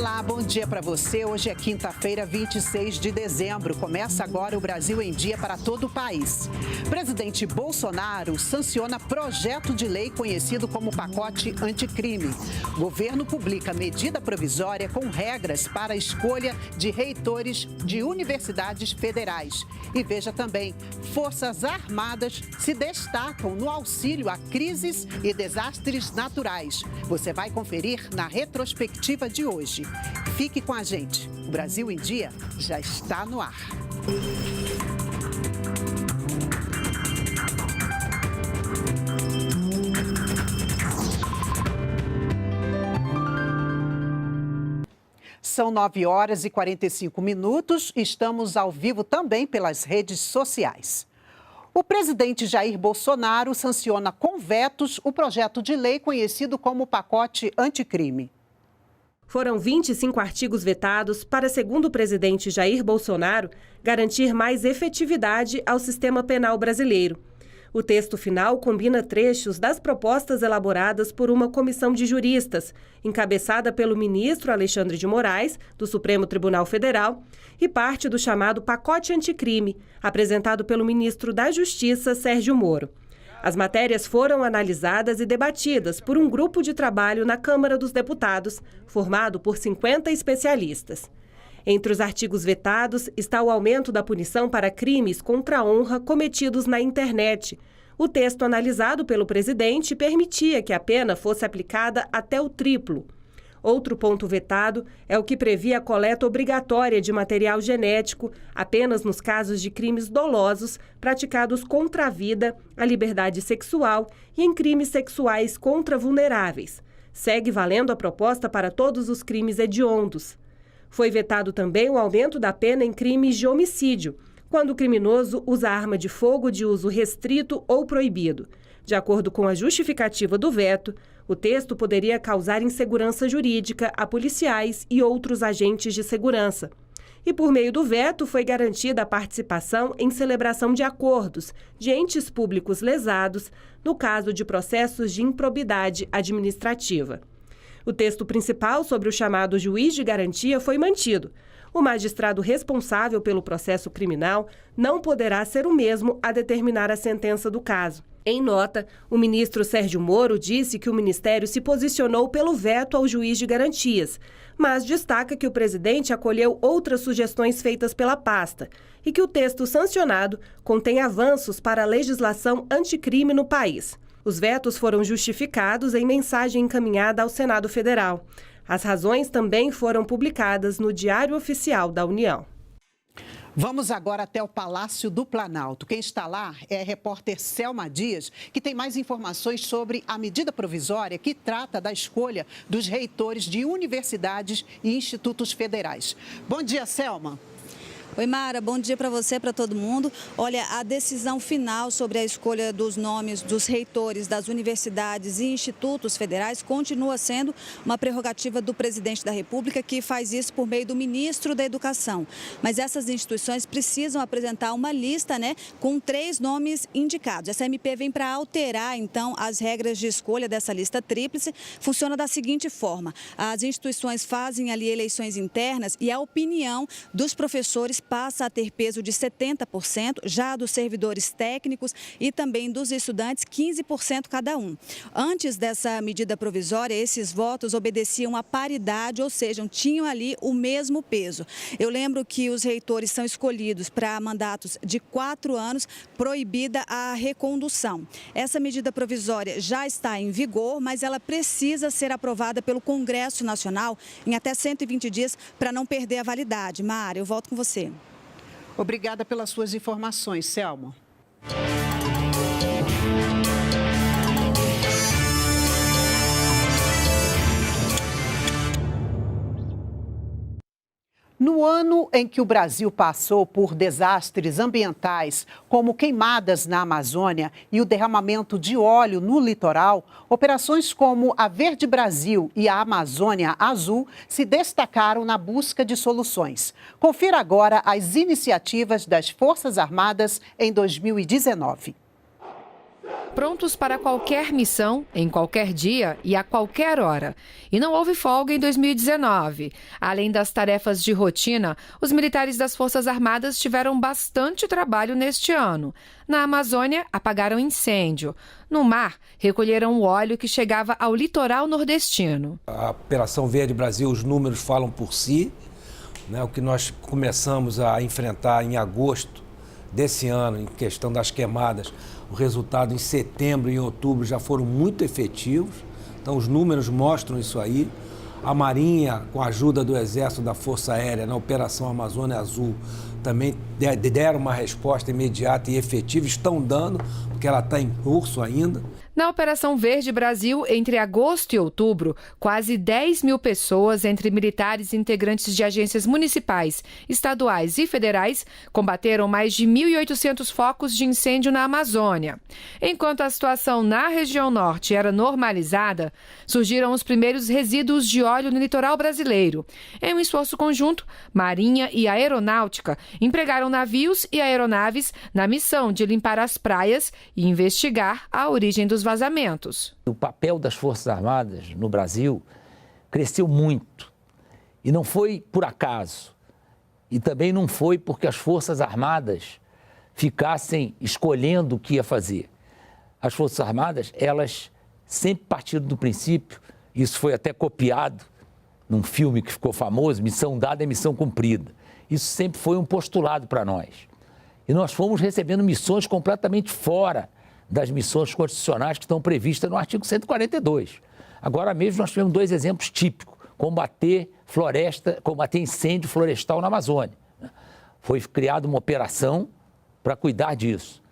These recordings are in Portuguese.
Olá, bom dia para você. Hoje é quinta-feira, 26 de dezembro. Começa agora o Brasil em Dia para todo o país. Presidente Bolsonaro sanciona projeto de lei conhecido como pacote anticrime. Governo publica medida provisória com regras para a escolha de reitores de universidades federais. E veja também, Forças Armadas se destacam no auxílio a crises e desastres naturais. Você vai conferir na retrospectiva de hoje. Fique com a gente. O Brasil em Dia já está no ar. São 9 horas e 45 minutos. Estamos ao vivo também pelas redes sociais. O presidente Jair Bolsonaro sanciona com vetos o projeto de lei conhecido como pacote anticrime. Foram 25 artigos vetados para, segundo o presidente Jair Bolsonaro, garantir mais efetividade ao sistema penal brasileiro. O texto final combina trechos das propostas elaboradas por uma comissão de juristas, encabeçada pelo ministro Alexandre de Moraes, do Supremo Tribunal Federal, e parte do chamado pacote anticrime, apresentado pelo ministro da Justiça, Sérgio Moro. As matérias foram analisadas e debatidas por um grupo de trabalho na Câmara dos Deputados, formado por 50 especialistas. Entre os artigos vetados está o aumento da punição para crimes contra a honra cometidos na internet. O texto analisado pelo presidente permitia que a pena fosse aplicada até o triplo. Outro ponto vetado é o que previa a coleta obrigatória de material genético apenas nos casos de crimes dolosos praticados contra a vida, a liberdade sexual e em crimes sexuais contra vulneráveis. Segue valendo a proposta para todos os crimes hediondos. Foi vetado também o aumento da pena em crimes de homicídio, quando o criminoso usa arma de fogo de uso restrito ou proibido. De acordo com a justificativa do veto, o texto poderia causar insegurança jurídica a policiais e outros agentes de segurança. E por meio do veto foi garantida a participação em celebração de acordos de entes públicos lesados no caso de processos de improbidade administrativa. O texto principal sobre o chamado juiz de garantia foi mantido. O magistrado responsável pelo processo criminal não poderá ser o mesmo a determinar a sentença do caso. Em nota, o ministro Sérgio Moro disse que o ministério se posicionou pelo veto ao juiz de garantias, mas destaca que o presidente acolheu outras sugestões feitas pela pasta e que o texto sancionado contém avanços para a legislação anticrime no país. Os vetos foram justificados em mensagem encaminhada ao Senado Federal. As razões também foram publicadas no Diário Oficial da União. Vamos agora até o Palácio do Planalto. Quem está lá é a repórter Selma Dias, que tem mais informações sobre a medida provisória que trata da escolha dos reitores de universidades e institutos federais. Bom dia, Selma. Oi, Mara, bom dia para você, para todo mundo. Olha, a decisão final sobre a escolha dos nomes dos reitores das universidades e institutos federais continua sendo uma prerrogativa do presidente da República, que faz isso por meio do ministro da Educação. Mas essas instituições precisam apresentar uma lista, com 3 nomes indicados. Essa MP vem para alterar, então, as regras de escolha dessa lista tríplice. Funciona da seguinte forma: as instituições fazem ali eleições internas e a opinião dos professores passa a ter peso de 70%, já dos servidores técnicos e também dos estudantes, 15% cada um. Antes dessa medida provisória, esses votos obedeciam à paridade, ou seja, tinham ali o mesmo peso. Eu lembro que os reitores são escolhidos para mandatos de 4 anos, proibida a recondução. Essa medida provisória já está em vigor, mas ela precisa ser aprovada pelo Congresso Nacional em até 120 dias para não perder a validade. Mara, eu volto com você. Obrigada pelas suas informações, Selma. No ano em que o Brasil passou por desastres ambientais, como queimadas na Amazônia e o derramamento de óleo no litoral, operações como a Verde Brasil e a Amazônia Azul se destacaram na busca de soluções. Confira agora as iniciativas das Forças Armadas em 2019. Prontos para qualquer missão, em qualquer dia e a qualquer hora. E não houve folga em 2019. Além das tarefas de rotina, os militares das Forças Armadas tiveram bastante trabalho neste ano. Na Amazônia, apagaram incêndio. No mar, recolheram o óleo que chegava ao litoral nordestino. A Operação Verde Brasil, os números falam por si. O que nós começamos a enfrentar em agosto desse ano, em questão das queimadas, o resultado em setembro e em outubro já foram muito efetivos. Então, os números mostram isso aí. A Marinha, com a ajuda do Exército, da Força Aérea, na Operação Amazônia Azul, também deram uma resposta imediata e efetiva. Estão dando, porque ela está em curso ainda. Na Operação Verde Brasil, entre agosto e outubro, quase 10 mil pessoas, entre militares e integrantes de agências municipais, estaduais e federais, combateram mais de 1.800 focos de incêndio na Amazônia. Enquanto a situação na região norte era normalizada, surgiram os primeiros resíduos de óleo no litoral brasileiro. Em um esforço conjunto, Marinha e Aeronáutica empregaram navios e aeronaves na missão de limpar as praias e investigar a origem dos vazamentos. O papel das Forças Armadas no Brasil cresceu muito. E não foi por acaso. E também não foi porque as Forças Armadas ficassem escolhendo o que ia fazer. As Forças Armadas, elas sempre partiram do princípio, isso foi até copiado num filme que ficou famoso, Missão Dada é Missão Cumprida. Isso sempre foi um postulado para nós. E nós fomos recebendo missões completamente fora das missões constitucionais que estão previstas no artigo 142. Agora mesmo nós tivemos 2 exemplos típicos: combater incêndio florestal na Amazônia. Foi criada uma operação para cuidar disso.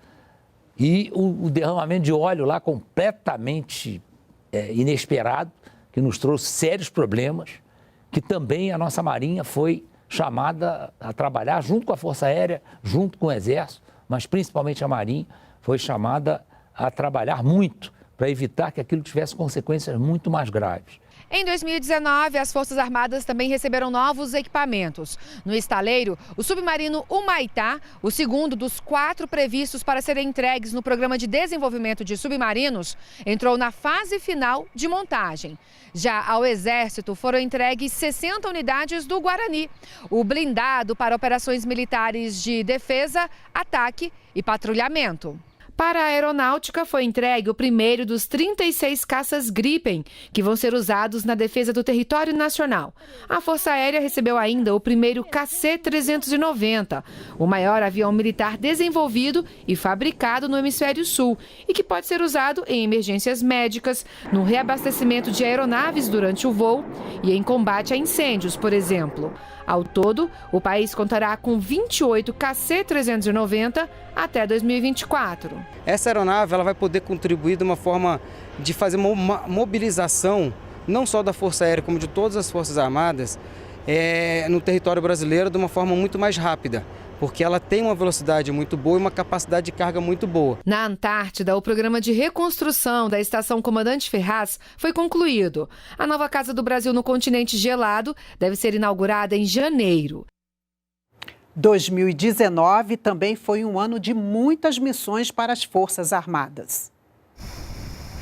E o derramamento de óleo lá completamente inesperado, que nos trouxe sérios problemas, que também a nossa Marinha foi chamada a trabalhar junto com a Força Aérea, junto com o Exército, mas principalmente a Marinha, foi chamada a trabalhar muito para evitar que aquilo tivesse consequências muito mais graves. Em 2019, as Forças Armadas também receberam novos equipamentos. No estaleiro, o submarino Humaitá, o segundo dos 4 previstos para serem entregues no Programa de Desenvolvimento de Submarinos, entrou na fase final de montagem. Já ao Exército foram entregues 60 unidades do Guarani, o blindado para operações militares de defesa, ataque e patrulhamento. Para a Aeronáutica foi entregue o primeiro dos 36 caças Gripen, que vão ser usados na defesa do território nacional. A Força Aérea recebeu ainda o primeiro KC-390, o maior avião militar desenvolvido e fabricado no Hemisfério Sul e que pode ser usado em emergências médicas, no reabastecimento de aeronaves durante o voo e em combate a incêndios, por exemplo. Ao todo, o país contará com 28 KC-390 até 2024. Essa aeronave ela vai poder contribuir de uma forma de fazer uma mobilização, não só da Força Aérea, como de todas as Forças Armadas, no território brasileiro de uma forma muito mais rápida, porque ela tem uma velocidade muito boa e uma capacidade de carga muito boa. Na Antártida, o programa de reconstrução da Estação Comandante Ferraz foi concluído. A nova Casa do Brasil no continente gelado deve ser inaugurada em janeiro. 2019 também foi um ano de muitas missões para as Forças Armadas.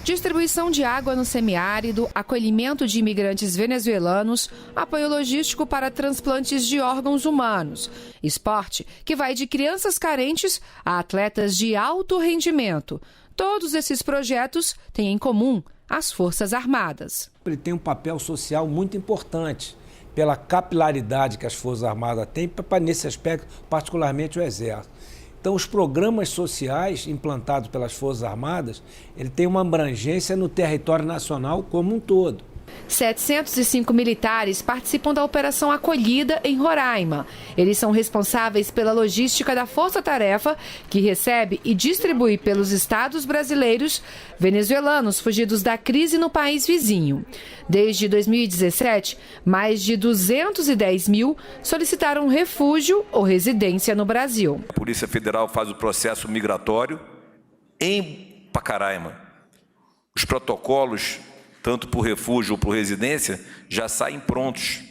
Distribuição de água no semiárido, acolhimento de imigrantes venezuelanos, apoio logístico para transplantes de órgãos humanos. Esporte que vai de crianças carentes a atletas de alto rendimento. Todos esses projetos têm em comum as Forças Armadas. Ele tem um papel social muito importante, pela capilaridade que as Forças Armadas têm, nesse aspecto, particularmente o Exército. Então, os programas sociais implantados pelas Forças Armadas, ele tem uma abrangência no território nacional como um todo. 705 militares participam da Operação Acolhida em Roraima. Eles são responsáveis pela logística da Força-Tarefa, que recebe e distribui pelos estados brasileiros venezuelanos fugidos da crise no país vizinho. Desde 2017, mais de 210 mil solicitaram refúgio ou residência no Brasil. A Polícia Federal faz o processo migratório em Pacaraima. Os protocolos, tanto por refúgio ou por residência, já saem prontos.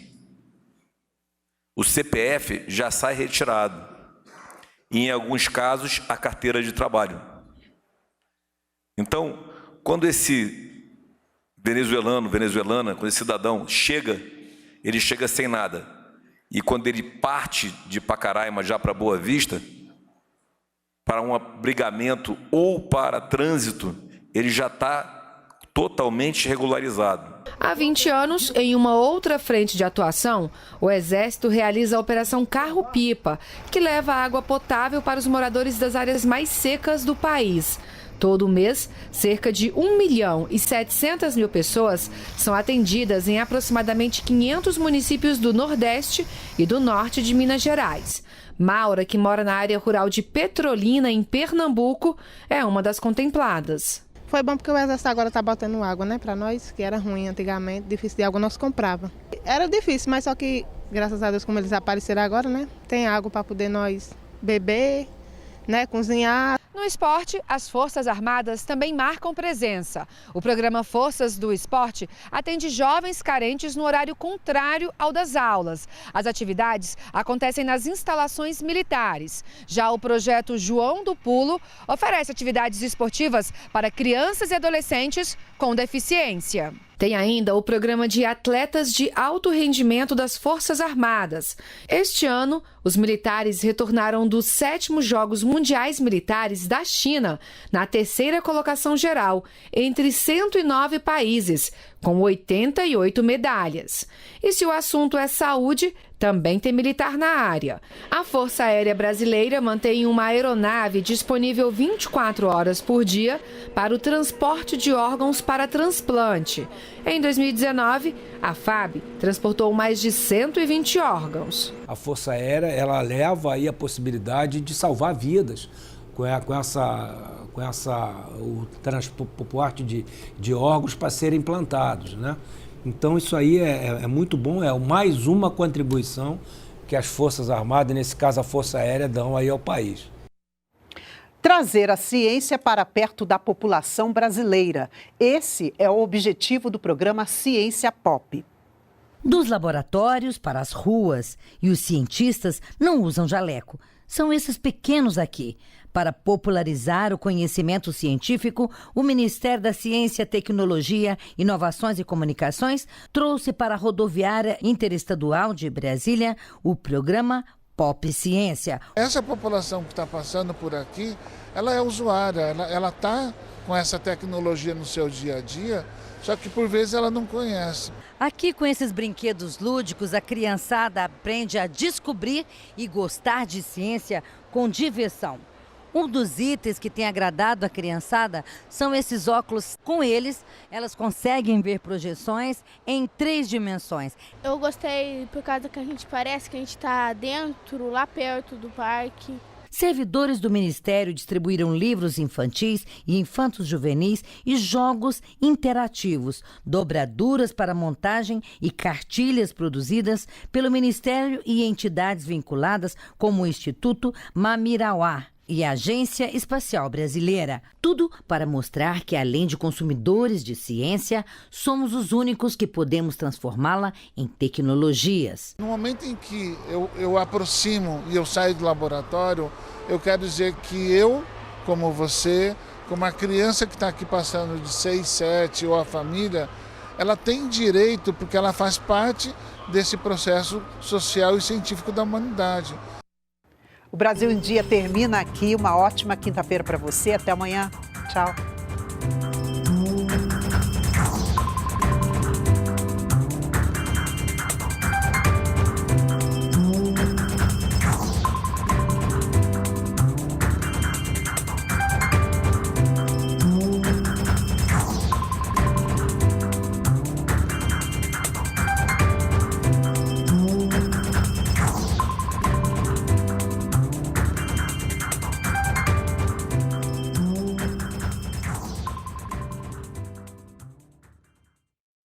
O CPF já sai retirado. E, em alguns casos, a carteira de trabalho. Então, quando esse venezuelana, quando esse cidadão chega, ele chega sem nada. E quando ele parte de Pacaraima já para Boa Vista, para um abrigamento ou para trânsito, ele já está totalmente regularizado. Há 20 anos, em uma outra frente de atuação, o Exército realiza a Operação Carro-Pipa, que leva água potável para os moradores das áreas mais secas do país. Todo mês, cerca de 1.700.000 pessoas são atendidas em aproximadamente 500 municípios do Nordeste e do Norte de Minas Gerais. Maura, que mora na área rural de Petrolina, em Pernambuco, é uma das contempladas. Foi bom porque o Exército agora está botando água, né, para nós, que era ruim antigamente, difícil de água nós comprava. Era difícil, mas só que, graças a Deus, como eles apareceram agora, né, tem água para poder nós beber, né, cozinhar. No esporte, as Forças Armadas também marcam presença. O programa Forças do Esporte atende jovens carentes no horário contrário ao das aulas. As atividades acontecem nas instalações militares. Já o projeto João do Pulo oferece atividades esportivas para crianças e adolescentes com deficiência. Tem ainda o programa de atletas de alto rendimento das Forças Armadas. Este ano, os militares retornaram dos 7º Jogos Mundiais Militares da China, na 3ª colocação geral, entre 109 países, com 88 medalhas. E se o assunto é saúde, também tem militar na área. A Força Aérea Brasileira mantém uma aeronave disponível 24 horas por dia para o transporte de órgãos para transplante. Em 2019, a FAB transportou mais de 120 órgãos. A Força Aérea, ela leva aí a possibilidade de salvar vidas com o transporte de órgãos para serem implantados, né? Então isso aí é muito bom, é mais uma contribuição que as Forças Armadas, nesse caso a Força Aérea, dão aí ao país. Trazer a ciência para perto da população brasileira. Esse é o objetivo do programa Ciência Pop. Dos laboratórios para as ruas, e os cientistas não usam jaleco. São esses pequenos aqui. Para popularizar o conhecimento científico, o Ministério da Ciência, Tecnologia, Inovações e Comunicações trouxe para a rodoviária interestadual de Brasília o programa Pop Ciência. Essa população que está passando por aqui, ela é usuária, ela está com essa tecnologia no seu dia a dia, só que por vezes ela não conhece. Aqui, com esses brinquedos lúdicos, a criançada aprende a descobrir e gostar de ciência com diversão. Um dos itens que tem agradado a criançada são esses óculos. Com eles, elas conseguem ver projeções em 3 dimensões. Eu gostei por causa que a gente parece que a gente está dentro, lá perto do parque. Servidores do Ministério distribuíram livros infantis e infantos juvenis e jogos interativos, dobraduras para montagem e cartilhas produzidas pelo Ministério e entidades vinculadas como o Instituto Mamirauá e a Agência Espacial Brasileira. Tudo para mostrar que, além de consumidores de ciência, somos os únicos que podemos transformá-la em tecnologias. No momento em que eu aproximo e eu saio do laboratório, eu quero dizer que eu, como você, como a criança que está aqui passando de 6, 7 ou a família, ela tem direito porque ela faz parte desse processo social e científico da humanidade. O Brasil em Dia termina aqui. Uma ótima quinta-feira para você. Até amanhã. Tchau.